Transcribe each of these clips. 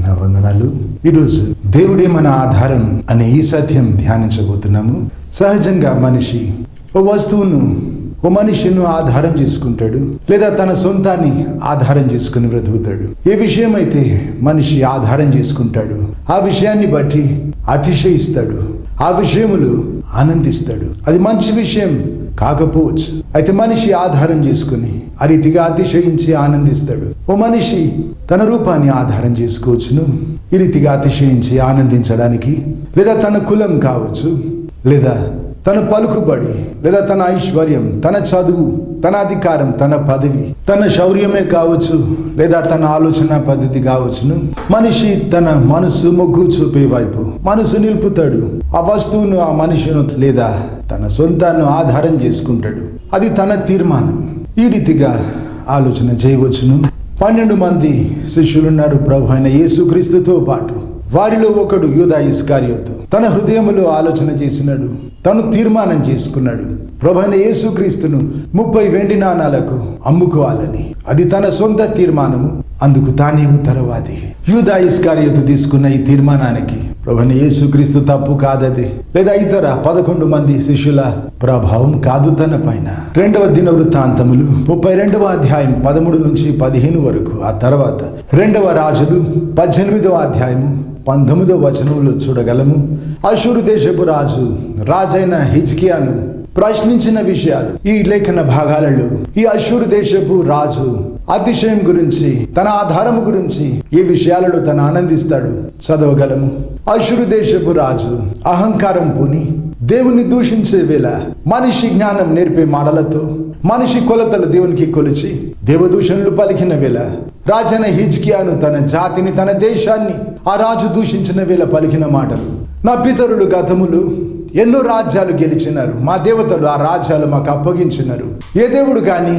నా వందనాలు. ఈరోజు దేవుడే మన ఆధారం అనే ఈ సత్యం ధ్యానించబోతున్నాము. సహజంగా మనిషి ఓ మనిషిని ఆధారం చేసుకుంటాడు, లేదా తన సొంతాన్ని ఆధారం చేసుకుని బ్రతుకుతాడు. ఏ విషయం అయితే మనిషి ఆధారం చేసుకుంటాడు ఆ విషయాన్ని బట్టి అతిశయిస్తాడు, ఆ విషయములు ఆనందిస్తాడు. అది మంచి విషయం కాకపోవచ్చు. అయితే మనిషి ఆధారం చేసుకుని ఆ రీతిగా అతిశయించి ఆనందిస్తాడు. ఓ మనిషి తన రూపాన్ని ఆధారం చేసుకోవచ్చును ఈ రీతిగా అతిశయించి ఆనందించడానికి, లేదా తన కులం కావచ్చు, లేదా తన పలుకుబడి, లేదా తన ఐశ్వర్యం, తన చదువు, తన అధికారం, తన పదవి, తన శౌర్యమే కావచ్చు, లేదా తన ఆలోచన పద్ధతి కావచ్చును. మనిషి తన మనసు మొగ్గు చూపే వైపు మనసు నిలుపుతాడు. ఆ వస్తువును, ఆ మనిషిను, లేదా తన సొంతాన్ని ఆధారం చేసుకుంటాడు. అది తన తీర్మానం. ఈ రీతిగా ఆలోచన చేయవచ్చును. 12 మంది శిష్యులున్నారు ప్రభు అయిన యేసుక్రీస్తుతో పాటు. వారిలో ఒకడు యూదా ఇస్కరియోతు తన హృదయములో ఆలోచన చేసినాడు, తను తీర్మానం చేసుకున్నాడు ప్రభు అయిన యేసుక్రీస్తును 30 వెండి నాణాలకు అమ్ముకోవాలని. అది తన సొంత తీర్మానము, అందుకు తానే ఉత్తరవాది. యూదా ఇస్కరియోతు తీసుకున్న ఈ తీర్మానానికి ప్రభు అయిన యేసుక్రీస్తు తప్పు కాదది, లేదా ఇతర 11 మంది శిష్యుల ప్రభావం కాదు తన పైన. 2వ దినవృత్తాంతములు 32వ అధ్యాయం 13 నుంచి 15 వరకు, ఆ తర్వాత 2వ రాజులు 18వ అధ్యాయము 19వ వచనంలో చూడగలము. అషూరు దేశపు రాజైన హిజ్కియాను ప్రశ్నించిన విషయాలు ఈ లేఖన భాగాలలో. ఈ అషూరు దేశపు రాజు అతిశయం గురించి, తన ఆధారము గురించి ఈ విషయాలలో తను ఆనందిస్తాడు. చదవగలము. అషూరు దేశపు రాజు అహంకారం పూని దేవుని దూషించే వేళ మనిషి జ్ఞానం నేర్పే మాటలతో, మనిషి కొలతలు దేవునికి కొలిచి దేవదూషణలు పలికిన వేళ రాజైన హిజ్కియాను తన జాతిని, తన దేశాన్ని ఆ రాజు దూషించిన వేళ పలికిన మాటలు. నా పితరులు గతములు ఎన్నో రాజ్యాలు గెలిచినారు, మా దేవతలు ఆ రాజ్యాలు మాకు అప్పగించినారు. ఏ దేవుడు కానీ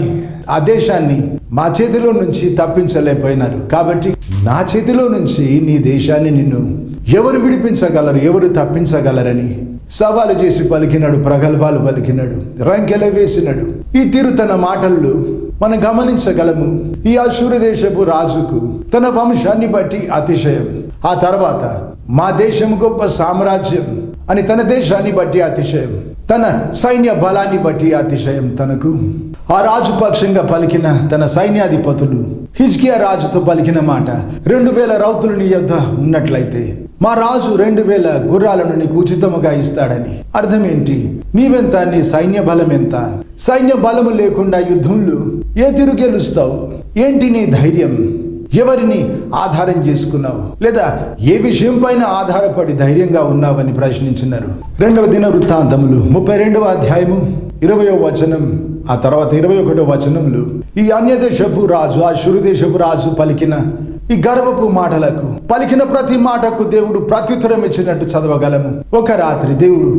ఆ దేశాన్ని మా చేతిలో నుంచి తప్పించలేకపోయినారు. కాబట్టి నా చేతిలో నుంచి నీ దేశాన్ని నిన్ను ఎవరు విడిపించగలరు, ఎవరు తప్పించగలరని సవాలు చేసి పలికినాడు, ప్రగల్భాలు పలికినాడు, రంకెల వేసినాడు. ఈ తీరు తన మాటల్లో మనం గమనించగలము. ఈ అషూరు దేశపు రాజుకు తన వంశాన్ని బట్టి అతిశయం, ఆ తర్వాత మా దేశం గొప్ప సామ్రాజ్యం అని తన దేశాన్ని బట్టి అతిశయం, తన సైన్య బలాన్ని బట్టి అతిశయం తనకు. ఆ రాజు పక్షంగా పలికిన తన సైన్యాధిపతులు హిజ్కియా రాజుతో పలికిన మాట, 2000 రౌతులు నీ యొద్ద ఉన్నట్లయితే మా రాజు 2000 గుర్రాలను నీకు ఉచితముగా ఇస్తాడని. అర్థం ఏంటి? నీవెంత, నీ సైన్య బలం ఎంత? సైన్య బలము లేకుండా యుద్ధంలో ఏ తీరు గెలుస్తావు? ఏంటి నీ ధైర్యం? ఎవరిని ఆధారం చేసుకున్నావు, లేదా ఏ విషయం పైన ఆధారపడి ధైర్యంగా ఉన్నావని ప్రశ్నించినారు. 2వ దినవృత్తాంతములు 32వ అధ్యాయము 20వ వచనం, ఆ తర్వాత 21వ వచనంలో ఈ అన్యదేశపు రాజు, అషూరు దేశపు రాజు పలికిన ఈ గర్వపు మాటలకు, పలికిన ప్రతి మాటకు దేవుడు ప్రత్యుత్తరం ఇచ్చినట్టు చదవగలము. ఒక రాత్రి దేవుడు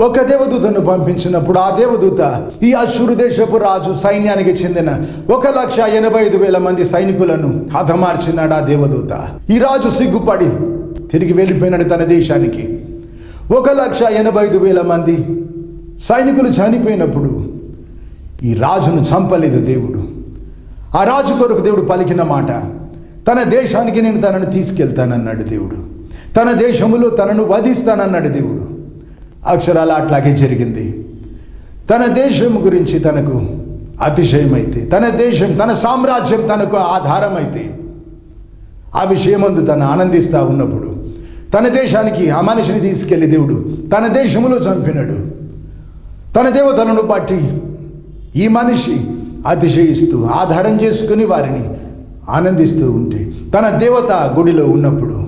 ఒక దేవదూతను పంపించినప్పుడు ఆ దేవదూత ఈ అషూరు దేశపు రాజు సైన్యానికి చెందిన 1,85,000 మంది సైనికులను హతమార్చినాడు ఆ దేవదూత. ఈ రాజు సిగ్గుపడి తిరిగి వెళ్ళిపోయినాడు తన దేశానికి. 1,85,000 మంది సైనికులు చనిపోయినప్పుడు ఈ రాజును చంపలేదు దేవుడు. ఆ రాజు కొరకు దేవుడు పలికిన మాట, తన దేశానికి నేను తనను తీసుకెళ్తానన్నాడు దేవుడు. తన దేశములో తనను వధిస్తానన్నాడు దేవుడు. అక్షరాలు అట్లాగే జరిగింది. తన దేశం గురించి తనకు అతిశయమైతే, తన దేశం, తన సామ్రాజ్యం తనకు ఆధారమైతే, ఆ విషయమందు తను ఆనందిస్తూ ఉన్నప్పుడు తన దేశానికి ఆ మనిషిని తీసుకెళ్లి దేవుడు తన దేశములో చంపినాడు. తన దేవతలను బట్టి ఈ మనిషి అతిశయిస్తూ ఆధారం చేసుకుని వారిని ఆనందిస్తూ ఉంటే, తన దేవత గుడిలో ఉన్నప్పుడు,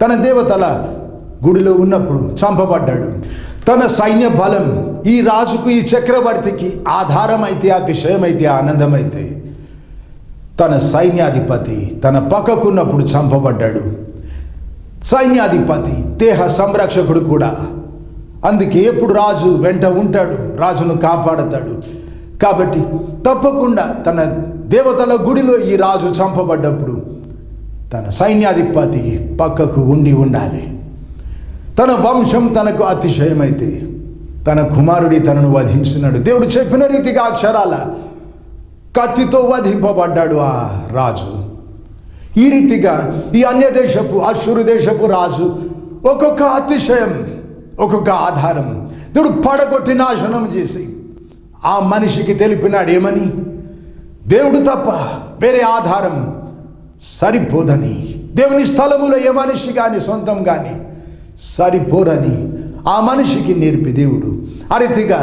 తన దేవతల గుడిలో ఉన్నప్పుడు చంపబడ్డాడు. తన సైన్య బలం ఈ రాజుకు, ఈ చక్రవర్తికి ఆధారమైతే, అతిశయమైతే, ఆనందమైతే, తన సైన్యాధిపతి తన పక్కకున్నప్పుడు చంపబడ్డాడు. సైన్యాధిపతి దేహ సంరక్షకుడు కూడా. అందుకే ఎప్పుడు రాజు వెంట ఉంటాడు, రాజును కాపాడతాడు. కాబట్టి తప్పకుండా తన దేవతల గుడిలో ఈ రాజు చంపబడ్డప్పుడు తన సైన్యాధిపతి పక్కకు ఉండాలి. తన వంశం తనకు అతిశయమైతే, తన కుమారుడి తనను వధించినాడు. దేవుడు చెప్పిన రీతిగా అక్షరాల కత్తితో వధింపబడ్డాడు ఆ రాజు. ఈ రీతిగా ఈ అన్య దేశపు అష్షూరు దేశపు రాజు ఒక్కొక్క అతిశయం, ఒక్కొక్క ఆధారం దేవుడు పడగొట్టి నాశనం చేసి ఆ మనిషికి తెలిపినాడు ఏమని? దేవుడు తప్ప వేరే ఆధారం సరిపోదని, దేవుని స్థలములో ఏ మనిషి కానీ సొంతం కానీ సరిపోరని ఆ మనిషికి నేర్పి దేవుడు ఆ రీతిగా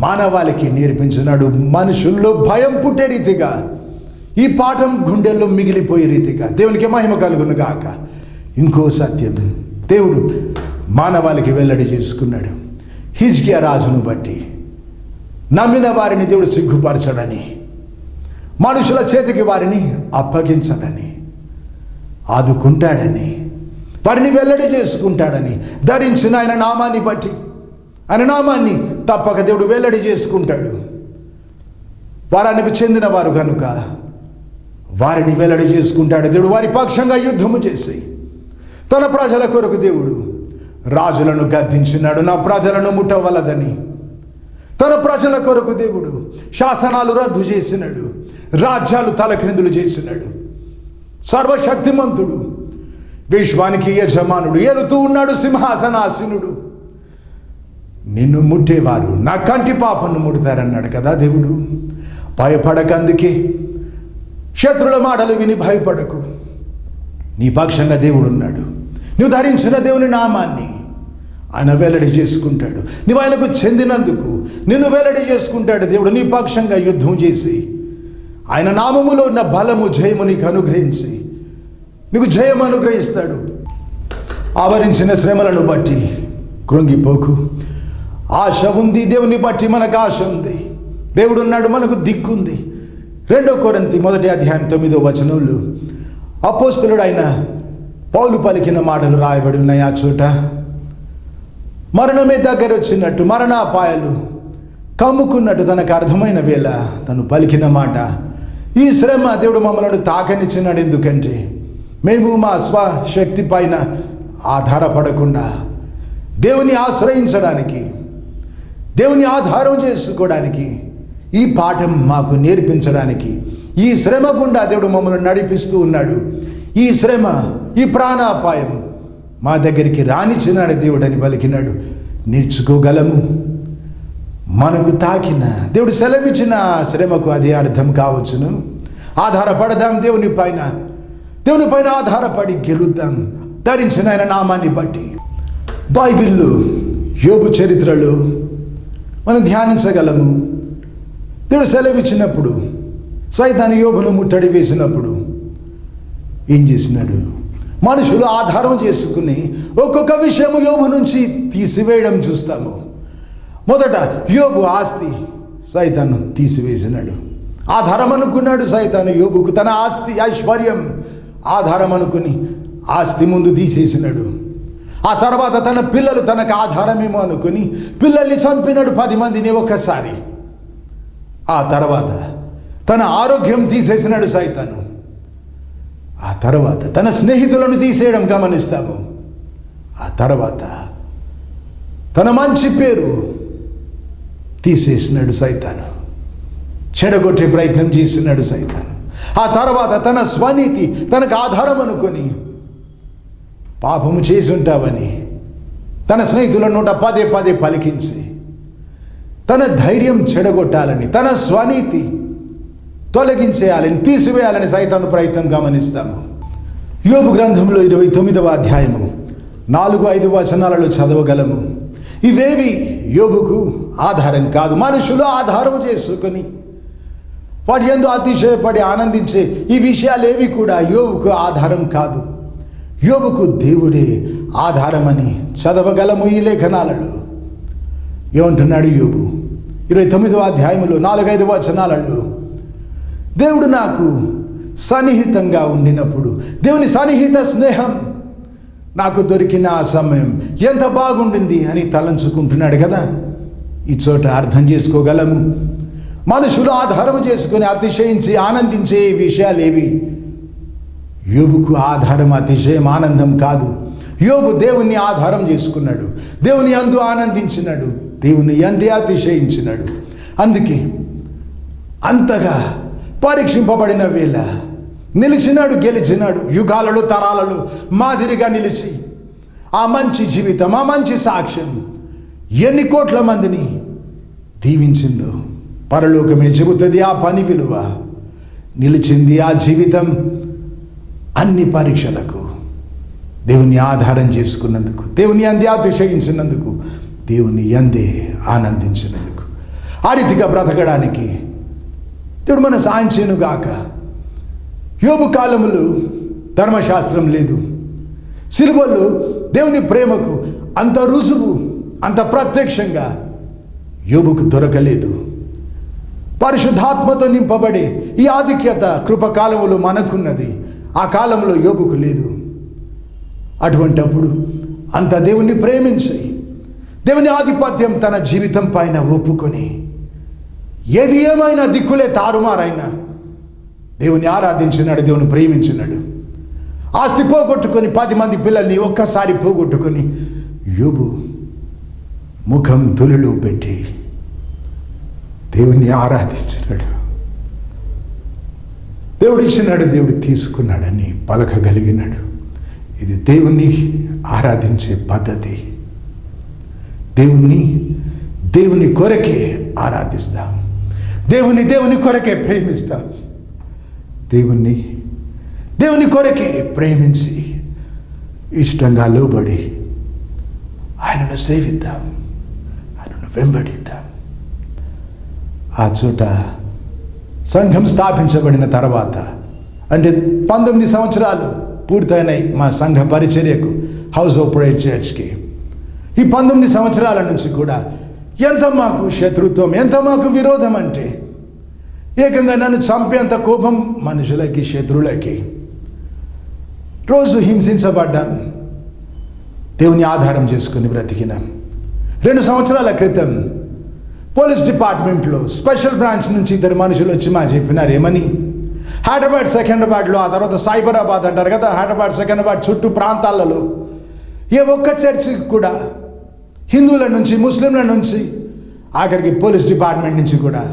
మానవాళికి నేర్పించినాడు. మనుషుల్లో భయం పుట్టే రీతిగా ఈ పాఠం గుండెల్లో మిగిలిపోయే రీతిగా దేవునికి మహిమ కలుగును గాక. ఇంకో సత్యం దేవుడు మానవాళికి వెల్లడి చేసుకున్నాడు. హిజ్కియా రాజును బట్టి నమ్మిన వారిని దేవుడు సిగ్గుపరచడని, మనుషుల చేతికి వారిని అప్పగించడని, ఆదుకుంటాడని, వారిని వెల్లడి చేసుకుంటాడని, ధరించిన ఆయన నామాన్ని బట్టి ఆయన నామాన్ని తప్పక దేవుడు వెల్లడి చేసుకుంటాడు. వారానికి చెందిన వారు కనుక వారిని వెల్లడి చేసుకుంటాడు దేవుడు. వారి పక్షంగా యుద్ధము చేసి తన ప్రజల కొరకు దేవుడు రాజులను గద్దించినాడు. నా ప్రజలను ముట్టవలదని తన ప్రజల కొరకు దేవుడు శాసనాలు రద్దు చేసినాడు, రాజ్యాలు తలక్రిందులు చేసినాడు. సర్వశక్తిమంతుడు, విశ్వానికి యజమానుడు, ఏలుతూ ఉన్నాడు సింహాసనాసీనుడు. నిన్ను ముట్టేవారు నా కంటి పాపను ముడతారన్నాడు కదా దేవుడు. భయపడకందుకే శత్రుల మాటలు విని భయపడకు. నీ పక్షంగా దేవుడు ఉన్నాడు. నువ్వు ధరించిన దేవుని నామాన్ని ఆయన వెల్లడి చేసుకుంటాడు. నువ్వు ఆయనకు చెందినందుకు నిన్ను వెల్లడి చేసుకుంటాడు దేవుడు. నీ పక్షంగా యుద్ధం చేసి ఆయన నామములో ఉన్న బలము, జయము నీకు అనుగ్రహించి నీకు జయం అనుగ్రహిస్తాడు. ఆవరించిన శ్రమలను బట్టి కృంగిపోకు. ఆశ ఉంది, దేవుని బట్టి మనకు ఆశ ఉంది. దేవుడు ఉన్నాడు, మనకు దిక్కుంది. 2 కొరింథీ 1:9 అపోస్తలుడు అయిన పౌలు పలికిన మాటలు రాయబడి ఉన్నాయి. ఆ చోట మరణమే దగ్గర వచ్చినట్టు, మరణాపాయాలు కమ్ముకున్నట్టు తనకు అర్థమైన వేళ తను పలికిన మాట, ఈ శ్రమ దేవుడు మమ్మల్ని తాకనిచ్చినాడు. ఎందుకంటే మేము మా స్వశక్తి పైన ఆధారపడకుండా దేవుని ఆశ్రయించడానికి, దేవుని ఆధారం చేసుకోవడానికి, ఈ పాఠం మాకు నేర్పించడానికి ఈ శ్రమ గుండా దేవుడు మమ్మల్ని నడిపిస్తూ ఉన్నాడు. ఈ శ్రమ, ఈ ప్రాణాపాయం మా దగ్గరికి రానిచ్చినాడు దేవుడు అని పలికినాడు. నేర్చుకోగలము. మనకు తాకిన దేవుడు సెలవిచ్చిన శ్రమకు అదే అర్థం కావచ్చును. ఆధారపడదాం దేవుని పైన ఆధారపడి గెలుద్దాం ధరించిన ఆయన నామాన్ని బట్టి. బైబిల్లో యోబు చరిత్రలో మనం ధ్యానించగలము. దేవుడు సెలవిచ్చినప్పుడు సైతాను యోబును ముట్టడి వేసినప్పుడు ఏం చేసినాడు? మనుషులు ఆధారం చేసుకుని ఒక్కొక్క విషయము యోబు నుంచి తీసివేయడం చూస్తాము. మొదట యోబు ఆస్తి సైతాను తీసివేసినాడు. ఆధారం అనుకున్నాడు సైతాను యోబుకు. తన ఆస్తి, ఐశ్వర్యం ఆధారం అనుకుని ఆస్తి ముందు తీసేసినాడు. ఆ తర్వాత తన పిల్లలు తనకు ఆధారమేమో అనుకుని పిల్లల్ని చంపినాడు 10 మందిని ఒక్కసారి. ఆ తర్వాత తన ఆరోగ్యం తీసేసినాడు సైతాను. ఆ తర్వాత తన స్నేహితులను తీసేయడం గమనిస్తాము. ఆ తర్వాత తన మంచి పేరు తీసేసినాడు సైతాను. చెడగొట్టే ప్రయత్నం చేస్తున్నాడు సైతాను. ఆ తర్వాత తన స్వనీతి తనకు ఆధారం అనుకొని పాపము చేసి ఉంటావని తన స్నేహితుల నోట పదే పలికించి తన ధైర్యం చెడగొట్టాలని, తన స్వనీతి తొలగించేయాలని, తీసివేయాలని సైతాను ప్రయత్నం గమనిస్తాము. యోబు గ్రంథంలో 29వ అధ్యాయము 4-5 వచనాలలో చదవగలము. ఇవేవి యోబుకు ఆధారం కాదు. మనుషులు ఆధారం చేసుకొని వాటి యందు అతిశయపడి ఆనందించే ఈ విషయాలేవి కూడా యోబుకు ఆధారం కాదు. యోబుకు దేవుడే ఆధారమని చదవగలము. ఈ లేఖనాలలో ఏమంటున్నాడు యోబు 29వ అధ్యాయంలో 4-5 వచనాలలో, దేవుడు నాకు సన్నిహితంగా ఉండినప్పుడు, దేవుని సన్నిహిత స్నేహం నాకు దొరికిన ఆ సమయం ఎంత బాగుండింది అని తలంచుకుంటున్నాడు కదా. ఈ చోట అర్థం చేసుకోగలము. మనుషులు ఆధారం చేసుకుని అతిశయించి ఆనందించే విషయాలేవి యోబుకు ఆధారం, అతిశయం, ఆనందం కాదు. యోబు దేవుని ఆధారం చేసుకున్నాడు, దేవుని యందు ఆనందించినాడు, దేవుని యందే అతిశయించినాడు. అందుకే అంతగా పరీక్షింపబడిన వేళ నిలిచినాడు, గెలిచినాడు. యుగాలలో తరాలలో మాదిరిగా నిలిచి ఆ మంచి జీవితం, ఆ మంచి సాక్ష్యం ఎన్ని కోట్ల మందిని దీవించిందో పరలోకమే చెబుతుంది. ఆ పని విలువ నిలిచింది. ఆ జీవితం అన్ని పరీక్షలకు దేవుని ఆధారం చేసుకున్నందుకు, దేవుని అందే అతిశయించినందుకు, దేవుని అందే ఆనందించినందుకు, ఆ రీతిగా బ్రతకడానికి దేవుడు మన సాయం చేయనుగాక. యోబు కాలములు ధర్మశాస్త్రం లేదు. సిలువలో దేవుని ప్రేమకు అంత రుజువు, అంత ప్రత్యక్షంగా యోబుకు దొరకలేదు. పరిశుద్ధాత్మతో నింపబడే ఈ ఆధిక్యత కృపకాలములో మనకున్నది, ఆ కాలంలో యోబుకు లేదు. అటువంటప్పుడు అంత దేవుణ్ణి ప్రేమించి దేవుని ఆధిపత్యం తన జీవితం పైన ఒప్పుకొని ఏది ఏమైనా దిక్కులే తారుమారైనా దేవుని ఆరాధించినాడు, దేవుని ప్రేమించినాడు. ఆస్తి పోగొట్టుకొని 10 మంది పిల్లల్ని ఒక్కసారి పోగొట్టుకొని యోబు ముఖం తులిలో పెట్టి దేవుణ్ణి ఆరాధించినాడు. దేవుడు ఇచ్చినాడు, దేవుడు తీసుకున్నాడని పలకగలిగినాడు. ఇది దేవుణ్ణి ఆరాధించే పద్ధతి. దేవుని కొరకే ఆరాధిస్తాం, దేవుని కొరకే ప్రేమిస్తాం, దేవుని కొరకే ప్రేమించి ఇష్టంగా లోబడి ఆయనను సేవిద్దాం, ఆయనను వెంబడిద్దాం. ఆ చోట సంఘం స్థాపించబడిన తర్వాత, అంటే 19 సంవత్సరాలు పూర్తయినాయి మా సంఘ పరిచర్యకు, హౌస్ ఆఫ్ ప్రేయర్ చర్చ్కి. ఈ 19 సంవత్సరాల నుంచి కూడా ఎంత మాకు శత్రుత్వం, ఎంత మాకు విరోధం అంటే ఏకంగా నన్ను చంపేంత కోపం మనుషులకి, శత్రువులకి. రోజు హింసించబడ్డాం, దేవుని ఆధారం చేసుకుని బ్రతికినాం. 2 సంవత్సరాల క్రితం పోలీస్ డిపార్ట్మెంట్లో స్పెషల్ బ్రాంచ్ నుంచి 2 మనుషులు వచ్చి మా చెప్పినారు ఏమని, హైదరాబాద్ సెకండ్రాబాద్లో, ఆ తర్వాత సైబరాబాద్ అంటారు కదా, హైదరాబాద్ సెకండ్రాబాద్ చుట్టూ ప్రాంతాలలో ఏ ఒక్క చర్చికి కూడా హిందువుల నుంచి, ముస్లింల నుంచి, ఆఖరికి పోలీస్ డిపార్ట్మెంట్ నుంచి కూడా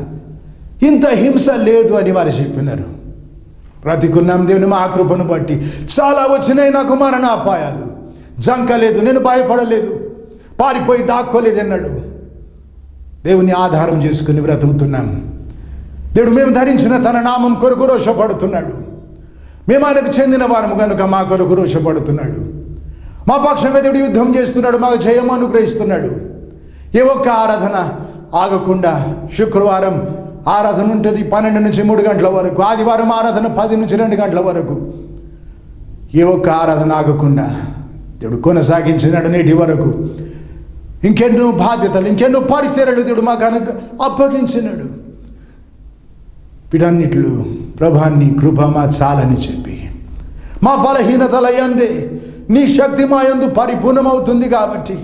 ఇంత హింస లేదు అని వారు చెప్పినారు. బ్రతికున్నాం దేవుని మహాకృపను బట్టి. చాలా వచ్చినాయి నాకు మరణ అపాయాలు, జంకలేదు, నేను భయపడలేదు, పారిపోయి దాక్కోలేదు అన్నాడు. దేవుని ఆధారం చేసుకుని బ్రతుకుతున్నాం. దేవుడు మేము ధరించిన తన నామం కొరకు రోషపడుతున్నాడు. మేము ఆయనకు చెందిన వారము కనుక మా కొరకు రోషపడుతున్నాడు. మా పక్షంగా దేవుడు యుద్ధం చేస్తున్నాడు, మాకు జయం అనుగ్రహిస్తున్నాడు. ఏ ఒక్క ఆరాధన ఆగకుండా శుక్రవారం ఆరాధన ఉంటుంది 12 నుంచి 3 గంటల వరకు, ఆదివారం ఆరాధన 10 నుంచి 2 గంటల వరకు. ఏ ఒక్క ఆరాధన ఆగకుండా దేవుడు కొనసాగించినాడు నేటి వరకు. ఇంకెన్నో బాధ్యతలు, ఇంకెన్నో పరిచర్యలు దేవుడు మాకు అప్పగించినాడు. వీటన్నిటిలో ప్రభాన్ని కృప మా చాలని చెప్పి, మా బలహీనతల యందే నీ శక్తి మా యందు పరిపూర్ణమవుతుంది కాబట్టి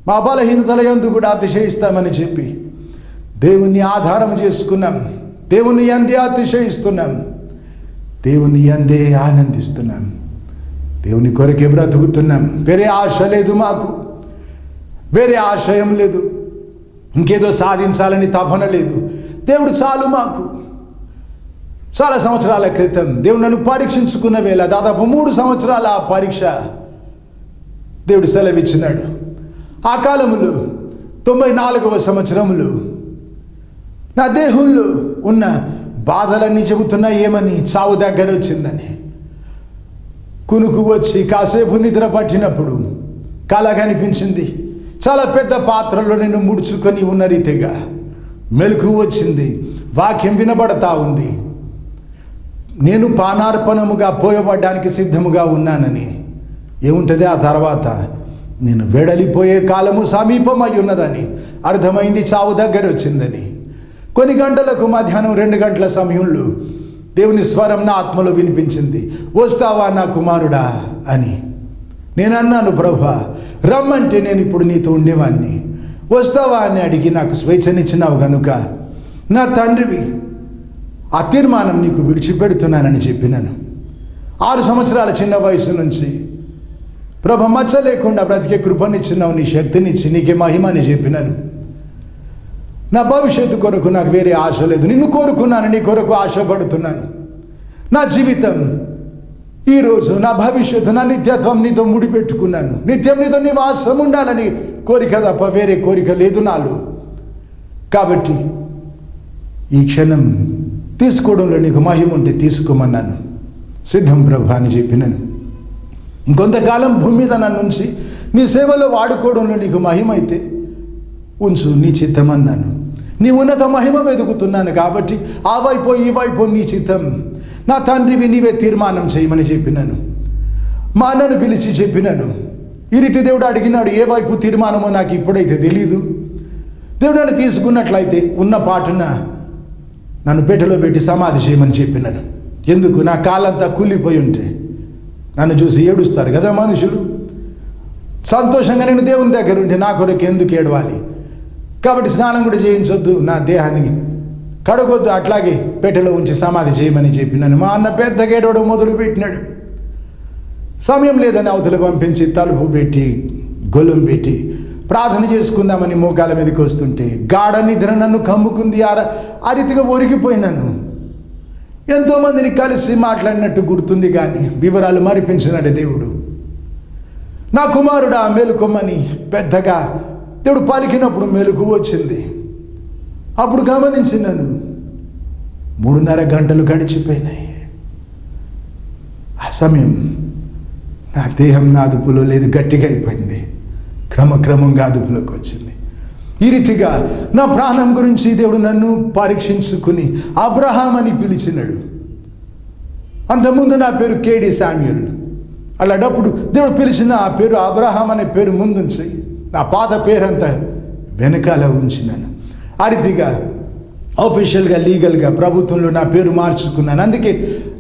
మా బలహీనతల యందు కూడా అతిశయిస్తామని చెప్పి దేవుణ్ణి ఆధారం చేసుకున్నాం. దేవుని యందే అతిశయిస్తున్నాం, దేవుని యందే ఆనందిస్తున్నాం, దేవుని కొరకే బ్రతుకుతున్నాం. వేరే ఆశ లేదు మాకు, వేరే ఆశయం లేదు, ఇంకేదో సాధించాలని తపన లేదు. దేవుడు చాలు మాకు. చాలా సంవత్సరాల క్రితం దేవుడు నన్ను పరీక్షించుకున్న వేళ, దాదాపు 3 సంవత్సరాల ఆ పరీక్ష దేవుడు సెలవిచ్చినాడు. ఆ కాలంలో 94వ సంవత్సరంలో నా దేహంలో ఉన్న బాధలన్నీ చెబుతున్నా ఏమని, చావు దగ్గర వచ్చిందని. కునుకు వచ్చి కాసేపు నిద్ర పట్టినప్పుడు కల కనిపించింది. చాలా పెద్ద పాత్రలో నేను ముడుచుకొని ఉన్న రీతిగా మెలకు వచ్చింది. వాక్యం వినబడతా ఉంది. నేను పానార్పణముగా పోయబడ్డానికి సిద్ధముగా ఉన్నానని. ఏముంటుంది ఆ తర్వాత, నేను వెడలిపోయే కాలము సమీపమై ఉన్నదని అర్థమైంది. చావు దగ్గర వచ్చిందని. కొన్ని గంటలకు మధ్యాహ్నం 2 గంటల సమయంలో దేవుని స్వరం నా ఆత్మలో వినిపించింది, వస్తావా నా కుమారుడా అని. నేను అన్నాను, ప్రభువా రమ్మంటే నేను ఇప్పుడు నీతో ఉండేవాడిని, వస్తావా అని అడిగి నాకు స్వేచ్ఛనిచ్చినావు కనుక నా తండ్రివి, ఆ తీర్మానం నీకు విడిచిపెడుతున్నానని చెప్పినాను. 6 సంవత్సరాల చిన్న వయసు నుంచి ప్రభు మచ్చ లేకుండా బ్రతికే కృపనిచ్చినావు, నీ శక్తినిచ్చి నీకే మహిమని చెప్పినాను. నా భవిష్యత్తు కొరకు నాకు వేరే ఆశ లేదు. నిన్ను కోరుకున్నాను, నీ కొరకు ఆశపడుతున్నాను. నా జీవితం, ఈరోజు నా భవిష్యత్తు, నా నిత్యత్వం నీతో ముడిపెట్టుకున్నాను. నిత్యం నీతో నివాసం ఉండాలని కోరిక తప్ప వేరే కోరిక లేదు నాలో. కాబట్టి ఈ క్షణం తీసుకోవడంలో నీకు మహిమ ఉంటే తీసుకోమన్నాను. సిద్ధం ప్రభు అని చెప్పినాను. ఇంకొంతకాలం భూమి మీద నన్ను ఉంచి నీ సేవలో వాడుకోవడంలో నీకు మహిమ అయితే ఉంచు, నీ చిత్తం అన్నాను. నీ ఉన్నత మహిమ వెతుకుతున్నాను కాబట్టి ఆ వైపు ఈ వైపు నీ చిత్తం. నా తండ్రివి నీవే తీర్మానం చేయమని చెప్పినాను. మా అన్నను పిలిచి చెప్పినాను. ఈ రీతి దేవుడు అడిగినాడు, ఏ వైపు తీర్మానమో నాకు ఇప్పుడైతే తెలీదు. దేవుడు నన్ను తీసుకున్నట్లయితే ఉన్న పాటున నన్ను పెట్టెలో పెట్టి సమాధి చేయమని చెప్పినాను. ఎందుకు? నా కాలంతా కూలిపోయి ఉంటే నన్ను చూసి ఏడుస్తారు కదా మనుషులు. సంతోషంగా నేను దేవుని దగ్గర ఉంటే నా కొరకు ఎందుకు ఏడవాలి? కాబట్టి స్నానం కూడా చేయించొద్దు, నా దేహాన్ని కడగొద్దు, అట్లాగే పెట్టెలో ఉంచి సమాధి చేయమని చెప్పినాను. మా అన్న పెద్దగా ఏడవడం మొదలు పెట్టినాడు. సమయం లేదని అవతల పంపించి తలుపు పెట్టి గొల్లం పెట్టి ప్రార్థన చేసుకుందామని మోకాల మీదకి వస్తుంటే గాఢ నిద్ర నన్ను కమ్ముకుంది. ఆ రీతిగా ఒరిగిపోయినాను. ఎంతోమందిని కలిసి మాట్లాడినట్టు గుర్తుంది కానీ వివరాలు మరిపించినాడు దేవుడు. నా కుమారుడా మేలుకొమ్మని పెద్దగా దేవుడు పలికినప్పుడు మెలకు వచ్చింది. అప్పుడు గమనించినాను 3.5 గంటలు గడిచిపోయినాయి. ఆ సమయం నా దేహం నా అదుపులో లేదు, గట్టిగా అయిపోయింది. క్రమక్రమంగా అదుపులోకి వచ్చింది. ఈ రీతిగా నా ప్రాణం గురించి దేవుడు నన్ను పరీక్షించుకుని అబ్రహాం అని పిలిచినాడు. అంతకుముందు నా పేరు కేడి శామ్యూల్. అలాంటప్పుడు దేవుడు పిలిచిన ఆ పేరు అబ్రహాం అనే పేరు ముందుంచి నా పాత పేరంతా వెనకాల ఉంచినాను. ఆ రీతిగా ఆఫీషియల్గా లీగల్గా ప్రభుత్వంలో నా పేరు మార్చుకున్నాను. అందుకే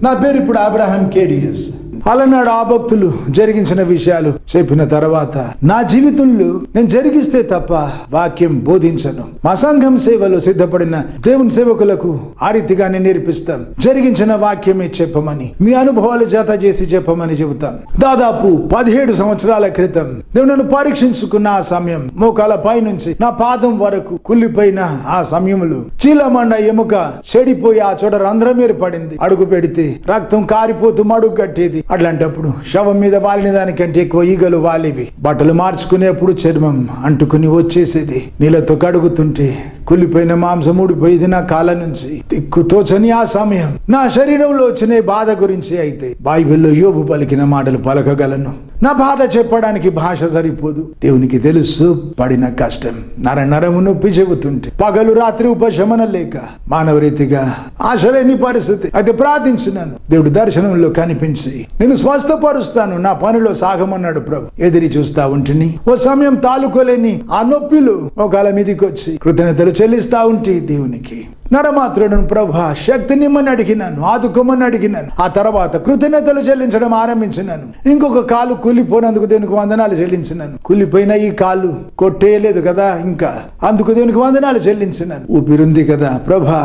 నా పేరు ఇప్పుడు అబ్రహాం కేడిఎస్. అలనాడు ఆ భక్తులు జరిగించిన విషయాలు చెప్పిన తర్వాత నా జీవితంలో నేను జరిగిస్తే తప్ప వాక్యం బోధించను. మా సంఘం సేవలో సిద్ధపడిన దేవుని సేవకులకు ఆ రీతిగానే నేర్పిస్తాం. జరిగించిన వాక్యమే చెప్పమని, మీ అనుభవాలు జత చేసి చెప్పమని చెబుతాం. దాదాపు 17 సంవత్సరాల క్రితం దేవుడు నన్ను పరీక్షించుకున్న ఆ సమయం, మోకాల పై నుంచి నా పాదం వరకు కుళ్ళిపోయిన ఆ సమయంలో చీలమండ ఎముక చెడిపోయి ఆ చోట రంధ్రం ఏర్పడింది. అడుగు పెడితే రక్తం కారిపోతూ మడుగు కట్టేది. అట్లాంటప్పుడు శవం మీద వాలిన దానికంటే ఎక్కువ ఈగలు వాలేవి. బట్టలు మార్చుకునేప్పుడు చర్మం అంటుకుని వచ్చేసేది. నీళ్ళతో కడుగుతుంటే కుళ్ళిపోయిన మాంసం ఊడిపోయేది నా కాళ్ళ నుంచి. దిక్కుతోచని ఆ సమయం నా శరీరంలో వచ్చిన బాధ గురించి అయితే బైబిల్లో యోబు పలికిన మాటలు పలకగలను. నా బాధ చెప్పడానికి భాష సరిపోదు. దేవునికి తెలుసు పడిన కష్టం. నరము నొప్పి చెబుతుంటే పగలు రాత్రి ఉపశమన లేక మానవ రీతిగా ఆశలేని పరిస్థితి. అయితే ప్రార్థించినాను. దేవుడు దర్శనంలో కనిపించి నేను స్వస్థపరుస్తాను, నా పనిలో సాగమన్నాడు ప్రభు. ఎదిరి చూస్తా ఉంటుని ఓ సమయం తాలుకోలేని ఆ నొప్పిలు ఒకళ్ళ మీదకి వచ్చి కృతజ్ఞతలు చెల్లిస్తా ఉంటే దేవునికి నరమాత్రుడును ప్రభా శక్తి నిమ్మని అడిగినాను, ఆదుకోమని అడిగినాను. ఆ తర్వాత కృతజ్ఞతలు చెల్లించడం ఆరంభించినాను. ఇంకొక కాలు కూలిపోయినందుకు దేవునికి వందనాలు చెల్లించినాను. కూలిపోయిన ఈ కాలు కొట్టేయలేదు కదా, ఇంకా అందుకు దేవునికి వందనాలు చెల్లించినాను. ఊపిరుంది కదా ప్రభా,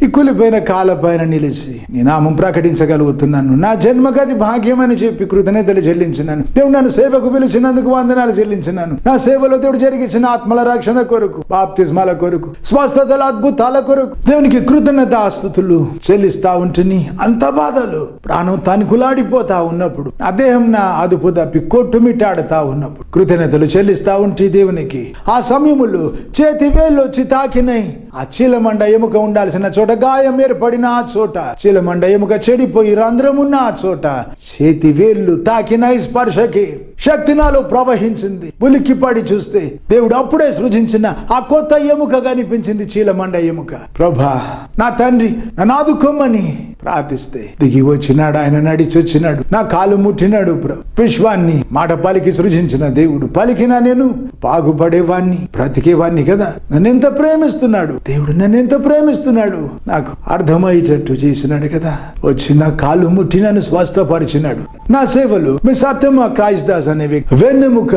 ఈ కూలిపోయిన కాళ్ళ పైన నిలిచి నీ నామం ప్రకటించగలుగుతున్నాను. నా జన్మగది భాగ్యం అని చెప్పి కృతజ్ఞతలు చెల్లించినాను. దేవుడు నన్ను సేవకు పిలిచినందుకు వందనాలు చెల్లించినాను. నా సేవలో దేవుడు జరిగించిన ఆత్మల రక్షణ కొరకు, బాప్తిస్మాల కొరకు, స్వస్థతల అద్భుతాల కొరకు దేవునికి కృతజ్ఞతాస్తుతులు చెల్లిస్తా ఉంటుంది. అంత బాధలు ప్రాణం తనుకులాడిపోతా ఉన్నప్పుడు, నా దేహం నా అదుపు తప్పి కొట్టుమిట్టాడుతా ఉన్నప్పుడు కృతజ్ఞతలు చెల్లిస్తా ఉంటే దేవునికి ఆ సమయములో చేతి వేళ్ళు వచ్చి తాకినాయి. ఆ చీలమండ ఎముక ఉండాల్సిన చోట గాయం ఏర్పడిన ఆ చోట, చీలమండ ఎముక చెడిపోయి రంధ్రమున్న ఆ చోట చేతి వేళ్ళు తాకిన స్పర్శకి శక్తి నాలో ప్రవహించింది. ఉలిక్కిపడి చూస్తే దేవుడు అప్పుడే సృజించిన ఆ కొత్త ఎముక కనిపించింది, చీలమండ ఎముక. ప్రభా నా తండ్రి నన్ను ఆదుకోమని ప్రార్థిస్తే దిగి వచ్చినాడు. ఆయన నడిచి వచ్చినాడు, నా కాలు ముట్టినాడు. విశ్వాన్ని మాట పలికి సృజించిన దేవుడు పలికినా నేను బాగుపడేవాణ్ణి, బ్రతికేవాణ్ణి కదా. నన్ను ఎంత ప్రేమిస్తున్నాడు దేవుడు, నన్ను ఎంత ప్రేమిస్తున్నాడు నాకు అర్థమయ్యేటట్టు చేసినాడు కదా. వచ్చి నా కాలు ముట్టి నన్ను స్వస్థపరిచినాడు. నా సేవలు మీ సత్యమ క్రైస్ట్ దాస్ అనే వ్యక్తి వెన్నెముక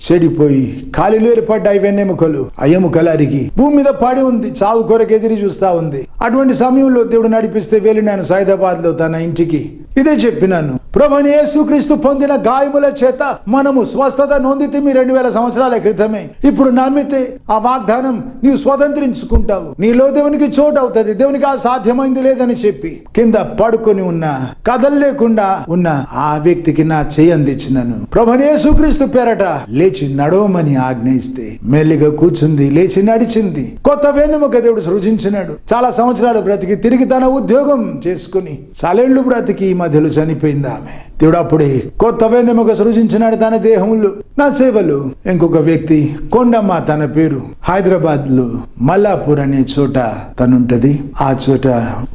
చెడిపోయి కాలిలో ఏర్పడ్డాయి వెన్నెముకలు. ఆ ఎముకలు అరిగి భూమి మీద పడి ఉంది, చావు కొరకు ఎదిరి చూస్తా ఉంది. అటువంటి సమయంలో దేవుడు నడిపిస్తే వెళ్ళినాను సైదాబాద్ లో తన ఇంటికి. ఇదే చెప్పినాను, ప్రభువైన యేసుక్రీస్తు పొందిన గాయముల చేత మనము స్వస్థత నొందితిమి 2000 సంవత్సరాల క్రితమే. ఇప్పుడు నమ్మితే ఆ వాగ్దానం నీవు స్వతంత్రించుకుంటావు, నీలో దేవునికి చోటు అవుతుంది. దేవునికి ఆ సాధ్యమైంది లేదని చెప్పి కింద పడుకొని ఉన్న, కదలలేకుండా ఉన్న ఆ వ్యక్తికి నా చెయ్యి అందించినాను. ప్రభువైన యేసుక్రీస్తు పేరట లేచి నడవమని ఆజ్ఞయిస్తే మెల్లిగా కూర్చుంది, లేచి నడిచింది. కొత్త వెన్నెముక దేవుడు సృజించినాడు. చాలా సంవత్సరాలు బ్రతికి తిరిగి తన ఉద్యోగం చేసుకుని చాలేళ్లు బ్రతికి ఈ మధ్యలో చనిపోయింది ఆమె. దేవుడు అప్పుడే కొత్త వెన్నెముక సృజించినాడు తన దేహంలో. నా సేవలు ఇంకొక వ్యక్తి కొండమ్మ, తన పేరు, హైదరాబాద్ లో మల్లాపూర్ అనే చోట తనుంటది. ఆ చోట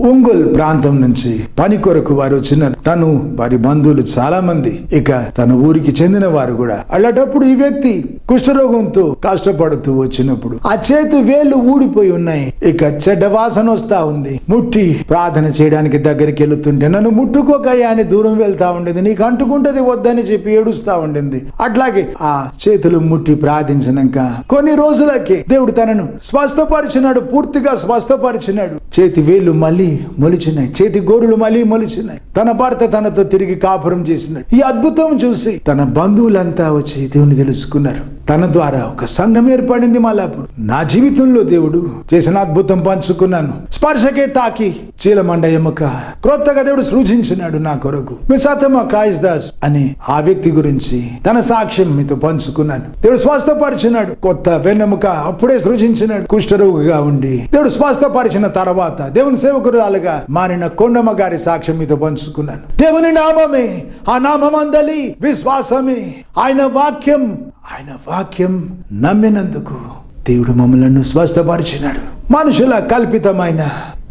ఒంగోల్ ప్రాంతం నుంచి పని కొరకు వారు వచ్చినారు. తను వారి బంధువులు చాలా మంది, ఇక తన ఊరికి చెందిన వారు కూడా. అలాంటప్పుడు ఈ వ్యక్తి కుష్ఠరోగంతో కష్టపడుతూ వచ్చినప్పుడు ఆ చేతి వేళ్లు ఊడిపోయి ఉన్నాయి, ఇక చెడ్డ వాసన వస్తా ఉంది. ముట్టి ప్రార్థన చేయడానికి దగ్గరికి వెళుతుంటే నన్ను ముట్టుకోకయ్యా అని దూరం వెళ్తా ఉండేది. నీకు అంటుకుంటది వద్దని చెప్పి ఏడుస్తా ఉండింది. అట్లాగే ఆ చేతులు ముట్టి ప్రార్థించినాక కొన్ని రోజులకి దేవుడు తనను స్వస్థపరిచినాడు, పూర్తిగా స్వస్థపరిచినాడు. చేతి వేళ్లు మళ్ళీ మొలిచినాయి, చేతి గోరులు మళ్ళీ మొలిచినాయి. తన భర్త తనతో తిరిగి కాపురం చేసినాడు. ఈ అద్భుతం చూసి తన బంధువులంతా వచ్చి దేవుని తెలుసుకున్నారు. తన ద్వారా ఒక సంఘం ఏర్పడింది మల్లాపూర్. నా జీవితంలో దేవుడు చేసిన అద్భుతం పంచుకున్నాను. స్పర్శకే తాకి చీలమండ ఎముక క్రొత్తగా దేవుడు సృజించినాడు నా కొరకు. మిసాతమ్మ క్రైస్ దాస్ అనే ఆ వ్యక్తి గురించి తన సాక్ష్యం మీతో పంచుకున్నాను. దేవుడు స్వస్థపరిచినాడు, కొత్త వెన్నెముక అప్పుడే సృజించినాడు. కుష్ఠరోగిగా ఉండి దేవుడు స్వస్థపరిచిన తర్వాత దేవుని సేవకురాలుగా మారిన కొండమ్మ గారి సాక్ష్యం మీతో పంచుకున్నాను. దేవుని నామమే, ఆ నామమందలి విశ్వాసమే, ఆయన వాక్యం నమ్మినందుకు దేవుడు మమ్మలను స్వస్థపరిచినాడు. మనుషుల కల్పితమైన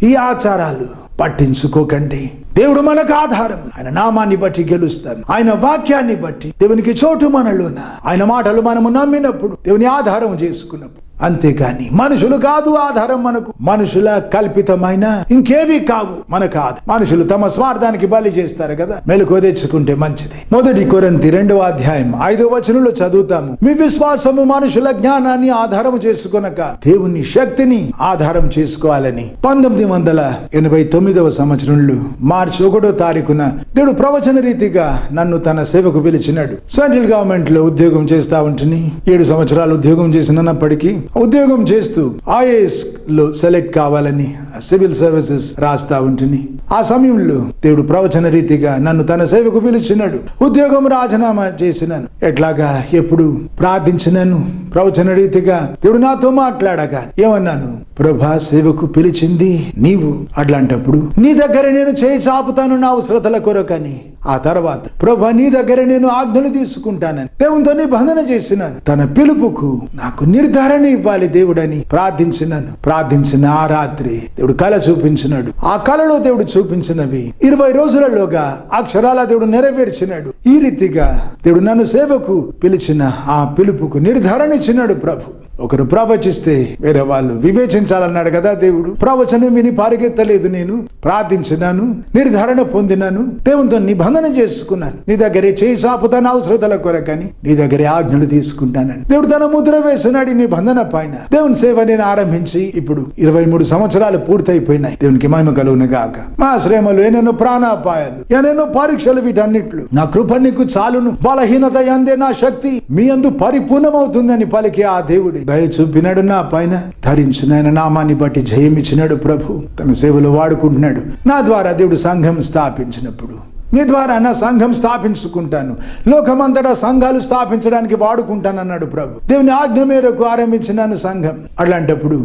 ఈ ఆచారాలు పట్టించుకోకండి. దేవుడు మనకు ఆధారం. ఆయన నామాన్ని బట్టి గెలుస్తాం. ఆయన వాక్యాన్ని బట్టి దేవునికి చోటు మనలోన. ఆయన మాటలు మనము నమ్మినప్పుడు, దేవుని ఆధారం చేసుకున్నప్పుడు, అంతేగాని మనుషులు కాదు ఆధారం మనకు. మనుషుల కల్పితమైన ఇంకేవి కావు మనకు ఆధారం. మనుషులు తమ స్వార్థానికి బలి చేస్తారు కదా, మెలకువ తెచ్చుకుంటే మంచిది. 1 కొరింథీ 2వ అధ్యాయం 5వ వచనంలో చదువుతాము, మీ విశ్వాసము మనుషుల జ్ఞానాన్ని ఆధారం చేసుకొనక దేవుని శక్తిని ఆధారం చేసుకోవాలని. 1989వ సంవత్సరంలో మార్చి 1వ తారీఖున దేవుడు ప్రవచన రీతిగా నన్ను తన సేవకు పిలిచినాడు. సెంట్రల్ గవర్నమెంట్ లో ఉద్యోగం చేస్తా ఉంటుంది. 7 సంవత్సరాలు ఉద్యోగం చేసినప్పటికీ ఉద్యోగం చేస్తూ IAS లో సెలెక్ట్ కావాలని సివిల్ సర్వీసెస్ రాస్తా ఉంటుంది. ఆ సమయంలో దేవుడు ప్రవచన రీతిగా నన్ను తన సేవకు పిలిచినాడు. ఉద్యోగం రాజీనామా చేసినాను. ఎట్లాగా ఎప్పుడు ప్రార్థించినాను. ప్రవచన రీతిగా దేవుడు నాతో మాట్లాడగా ఏమన్నాను, ప్రభా సేవకు పిలిచింది నీవు, అట్లాంటప్పుడు నీ దగ్గర నేను చేయి చాపుతాను నా అవసరతల కొరకని. ఆ తర్వాత ప్రభా నీ దగ్గర నేను ఆజ్ఞలు తీసుకుంటానని దేవునితో నిబంధన చేసినాను. తన పిలుపుకు నాకు నిర్ధారణ ఇవ్వాలి దేవుడని ప్రార్థించిన ఆ రాత్రి దేవుడు కళ చూపించినాడు. ఆ కళలో దేవుడు చూపించినవి 20 రోజులలోగా అక్షరాల దేవుడు నెరవేర్చినాడు. ఈ రీతిగా దేవుడు నన్ను సేవకు పిలిచిన ఆ పిలుపుకు నిర్ధారణ ఇచ్చినాడు ప్రభు. ఒకరు ప్రవచిస్తే వేరే వాళ్ళు వివేచించాలన్నాడు కదా దేవుడు. ప్రవచనం విని పారిగెత్తలేదు, నేను ప్రార్థించినాను, నిర్ధారణ పొందినాను, దేవునితో నిబంధన చేసుకున్నాను. నీ దగ్గరే చేయి సాపుతాను అవసరతల కొరకని, నీ దగ్గరే ఆజ్ఞలు తీసుకుంటానని దేవుడు తన ముద్ర వేసినాడు ఈ నిబంధన పైన. దేవుని సేవ నేను ఆరంభించి ఇప్పుడు 23 సంవత్సరాలు పూర్తయిపోయినాయి. దేవునికి మహిమ కలుగును గాక. మా శ్రమలు ఎన్నెన్నో ప్రాణాపాయాలు, ఎన్నెన్నో పరీక్షలు, వీటన్నిట్లు నా కృప నీకు చాలును, బలహీనత యందే నా శక్తి మీ యందు పరిపూర్ణమవుతుందని పలికి ఆ దేవుడి దయ చూపినాడు నా పైన. ధరించిన ఆయన నామాన్ని బట్టి జయమిచ్చినాడు ప్రభు. తన సేవలో వాడుకుంటున్నాడు. నా ద్వారా దేవుడు సంఘం స్థాపించినప్పుడు నీ ద్వారా నా సంఘం స్థాపించుకుంటాను, లోకమంతటా సంఘాలు స్థాపించడానికి వాడుకుంటానన్నాడు ప్రభు. దేవుని ఆజ్ఞ మేరకు ఆరంభించినాను సంఘం. అలాంటప్పుడు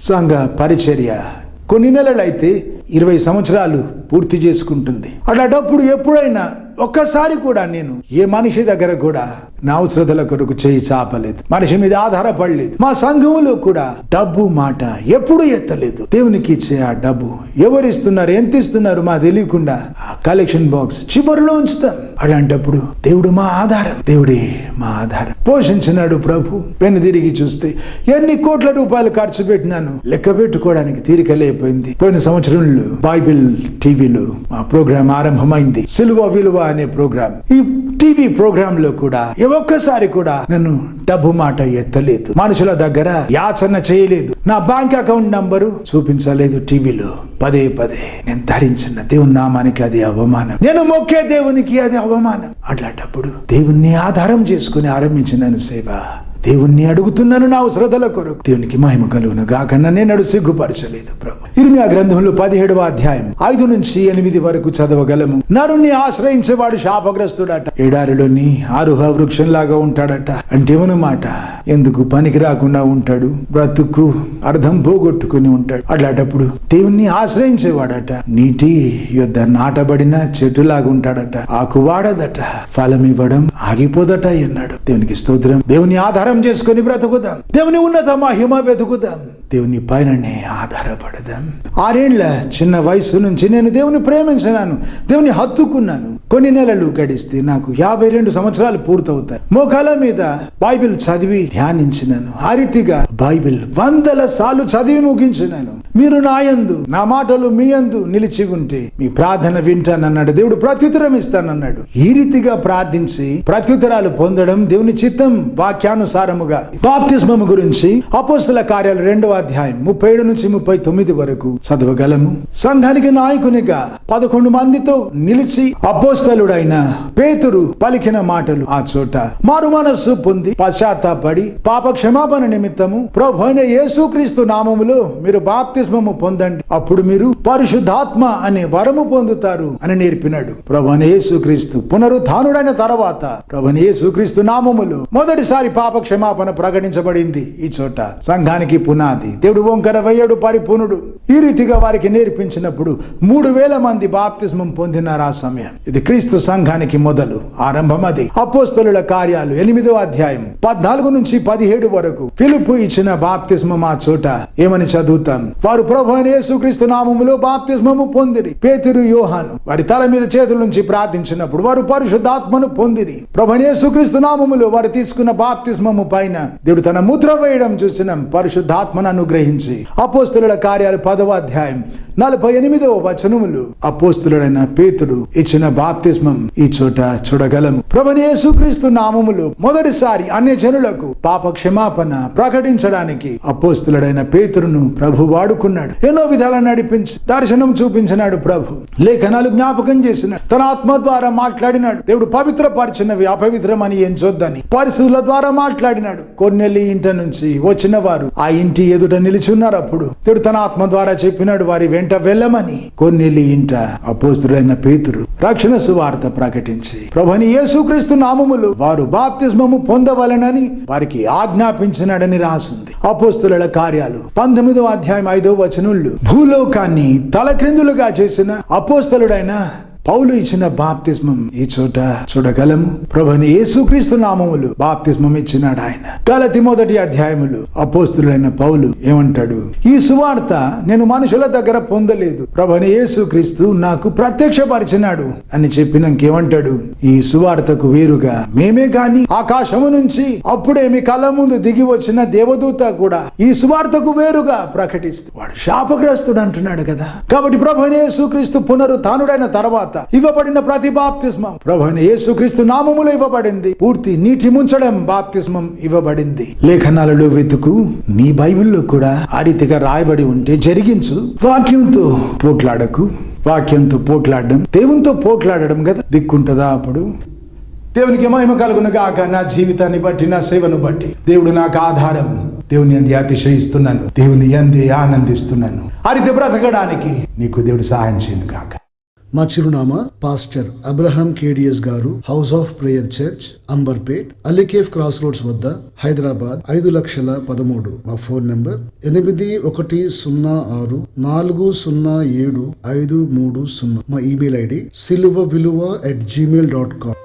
సంఘ పరిచర్య కొన్ని నెలలైతే 20 సంవత్సరాలు పూర్తి చేసుకుంటుంది. అలాంటప్పుడు ఎప్పుడైనా ఒక్కసారి కూడా నేను ఏ మనిషి దగ్గర కూడా నా అవసరతల కొరకు చేయి చాపలేదు, మనిషి మీద ఆధారపడలేదు. మా సంఘంలో కూడా డబ్బు మాట ఎప్పుడు ఎత్తలేదు. దేవునికి ఇచ్చే ఆ డబ్బు ఎవరిస్తున్నారు, ఎంత ఇస్తున్నారు మా తెలియకుండా ఆ కలెక్షన్ బాక్స్ చివరిలో ఉంచుతాం. అలాంటప్పుడు దేవుడు మా ఆధారం, దేవుడే మా ఆధారం. పోషించినాడు ప్రభు. పెన్ను తిరిగి చూస్తే ఎన్ని కోట్ల రూపాయలు ఖర్చు పెట్టినాను లెక్క పెట్టుకోవడానికి తీరిక లేకపోయింది. పోయిన సంవత్సరంలో బైబిల్ టీవీలో మా ప్రోగ్రాం ఆరంభమైంది. సిలువ విలువ అనే ప్రోగ్రాం, ఈ టీవీ ప్రోగ్రామ్ లో కూడా ఒక్కసారి కూడా నన్ను డబ్బు మాట ఎత్తలేదు, మనుషుల దగ్గర యాచన చేయలేదు, నా బ్యాంక్ అకౌంట్ నంబరు చూపించలేదు టీవీలో. పదే పదే నేను ధరించిన దేవుని నామానికి అది అవమానం, నేను మొక్కే దేవునికి అది అవమానం. అట్లాంటప్పుడు దేవుణ్ణి ఆధారం చేసుకుని ఆరంభించిన సేవ, దేవుణ్ణి అడుగుతున్నాను నా అవసరతల కొరకు, దేవునికి మహిమ కలుగును గాక. నేను సిగ్గుపరచలేదు ప్రభు. ఇర్మియా గ్రంథంలో 17వ అధ్యాయం 5 నుంచి 8 వరకు చదవగలము. నరుణ్ణి ఆశ్రయించేవాడు శాపగ్రస్తుడట, ఎడారిలోని ఆరుహ వృక్షంలాగా ఉంటాడట. అంటే ఏమన్నమాట, ఎందుకు పనికి రాకుండా ఉంటాడు, బ్రతుకు అర్థం పోగొట్టుకుని ఉంటాడు. అట్లాంటప్పుడు దేవుణ్ణి ఆశ్రయించేవాడట నీటి యొద్ద నాటబడిన చెట్టులాగా ఉంటాడట, ఆకు వాడదట, ఫలం ఇవ్వడం ఆగిపోదట అన్నాడు. దేవునికి స్తోత్రం. దేవుని ఆధారం చేసుకుని బ్రతుకుదాం, దేవుని ఉన్నత మహిమ వెతుకుదాం, దేవుని పైననే ఆధారపడదాం. 6 ఏళ్ల చిన్న వయసు నుంచి నేను దేవుని ప్రేమించినాను, దేవుని హత్తుకున్నాను. కొన్ని నెలలు గడిస్తే నాకు 52 సంవత్సరాలు పూర్తవుతాయి. మోకాల మీద బైబిల్ చదివి ధ్యానించినాను. ఆ రీతిగా బైబిల్ 100 సార్లు చదివి ముగించినాను. మీరు నా యందు, నా మాటలు మీ యందు నిలిచి ఉంటే మీ ప్రార్థన వింటానన్నాడు దేవుడు, ప్రత్యుత్తరం ఇస్తానన్నాడు. ఈ రీతిగా ప్రార్థించి ప్రత్యుత్తరాలు పొందడం దేవుని చిత్తం. వాక్యానుసారముగా బాప్తిస్మము గురించి అపోస్తల కార్యాలు 2వ అధ్యాయం 37 నుంచి 39 వరకు చదవగలము. సంఘానికి నాయకునిగా 11 మందితో నిలిచి అపోస్తలుడైన పేతురు పలికిన మాటలు. ఆ చోట మారు మనస్సు పొంది పశ్చాత్తాపడి పాప క్షమాపణ నిమిత్తము ప్రభు అయిన యేసుక్రీస్తు నామములో మీరు బాప్తిస్మము పొందండి, అప్పుడు మీరు పరిశుద్ధాత్మ అనే వరము పొందుతారు అని నేర్పినాడు. ప్రభు అయిన యేసుక్రీస్తు పునరుత్థానుడైన తర్వాత ప్రభు అయిన యేసుక్రీస్తు నామములో మొదటిసారి పాప క్షమాపణ ప్రకటించబడింది. ఈ చోట సంఘానికి పునాది. దేవుడు వంకర వేయడు, పరిపూర్ణుడు. ఈ రీతిగా వారికి నేర్పించినప్పుడు 3000 మంది బాప్తిస్మం పొందినారు. ఆ సమయం ఇది క్రీస్తు సంఘానికి మొదలు, ఆరంభం. అది అపోస్తలుల కార్యాలు 8వ అధ్యాయం 14 నుంచి 17 వరకు ఫిలిప్పు ఇచ్చిన బాప్తిస్మం. ఆ చోట ఏమని చదువుతాం, వారు ప్రభు అయిన యేసుక్రీస్తు నామములో బాప్తిస్మము పొందిరి. పేతురు, యోహాను వారి తల మీద చేతుల నుంచి ప్రార్థించినప్పుడు వారు పరిశుద్ధాత్మను పొందిరి. ప్రభు అయిన యేసుక్రీస్తు నామములో వారు తీసుకున్న బాప్తిస్మము పైన దేవుడు తన ముద్ర వేయడం చూసిన పరిశుద్ధాత్మను అనుగ్రహించి అపోస్తలుల కార్యాలు 10వ అధ్యాయం 48వ వచనములు అపోస్తలుడైన పేతురు ఇచ్చిన బాప్తిస్మం ఈ చోట చూడగలము. ప్రభువైన యేసుక్రీస్తు నామములో మొదటిసారి అన్య జనులకు పాప క్షమాపణ ప్రకటించడానికి అపోస్తలుడైన పేతురును ప్రభు వాడుకున్నాడు. ఎన్నో విధాలను నడిపించి దర్శనం చూపించినాడు ప్రభు. లేఖనాలు జ్ఞాపకం చేసినాడు. తన ఆత్మ ద్వారా మాట్లాడినాడు. దేవుడు పవిత్రపరిచినవి అపవిత్రమని ఎంచొద్దని పరిశుద్ధుల ద్వారా మాట్లాడినాడు. కొన్నెల్లి ఇంట నుంచి వచ్చిన వారు ఆ ఇంటి ఎదుట నిలిచి ఉన్నారు. అప్పుడు దేవుడు తన ఆత్మ ద్వారా చెప్పినాడు వారి వెంట వెళ్ళమని. కొన్నెల్లి ఇంట అపోస్తలుడైన పేతురు రక్షణ సువార్త ప్రకటించి ప్రభువైన యేసుక్రీస్తు నామములో వారు బాప్తిస్మము పొందవలెనని వారికి ఆజ్ఞాపించినాడని రాసుంది. అపోస్తలుల కార్యాలు 19వ అధ్యాయం 5వ వచనంలో భూలోకాన్ని తలక్రిందులుగా చేసిన అపోస్తలుడైన పౌలు ఇచ్చిన బాప్తిస్మం ఈ చోట చూడగలము. ప్రభువైన యేసుక్రీస్తు నామములు బాప్తిస్మం ఇచ్చినాడు ఆయన. గలతీ 1వ అధ్యాయములు అపోస్తలుడైన పౌలు ఏమంటాడు, ఈ సువార్త నేను మనుషుల దగ్గర పొందలేదు, ప్రభువైన యేసుక్రీస్తు నాకు ప్రత్యక్షపరిచినాడు అని చెప్పినాక ఏమంటాడు, ఈ సువార్తకు వేరుగా మేమే గాని ఆకాశము నుంచి అప్పుడే మీ కళ్ళ ముందు దిగి వచ్చిన దేవదూత కూడా ఈ సువార్తకు వేరుగా ప్రకటిస్తూ వాడు శాపగ్రస్తుడు అంటున్నాడు కదా. కాబట్టి ప్రభువైన యేసుక్రీస్తు పునరుత్థానుడైన తర్వాత ఇవ్వబడిన ప్రతి బాప్తిస్మం ప్రభువైన యేసుక్రీస్తు నామములో ఇవ్వబడింది. పూర్తి నీటి ముంచడం బాప్తిస్మం ఇవ్వబడింది. లేఖనాలలో వెతుకు, నీ బైబిల్లో కూడా ఆ రీతిగా రాయబడి ఉంటే జరిగించు. వాక్యంతో పోట్లాడకు. వాక్యంతో పోట్లాడడం దేవునితో పోట్లాడడం కదా దిక్కుంటదా? అప్పుడు దేవునికి మహిమ కలుగును గాక. నా జీవితాన్ని బట్టి, నా సేవను బట్టి దేవుడు నాకు ఆధారం. దేవుని యందే అతిశయిస్తున్నాను, దేవుని యందే ఆనందిస్తున్నాను. ఆ రీతి బ్రతకడానికి నీకు దేవుడు సహాయం చేయను గాక. మా చిరునామా పాస్టర్ అబ్రహాం కేడిఎస్ గారు, house of prayer church, Amberpet, Ali Cafe cross roads వద్ద, హైదరాబాద్ 5,13,000. మా ఫోన్ నంబర్ 8106407530. మా ఇమెయిల్ ఐడి siluvaviluva@gmail.com.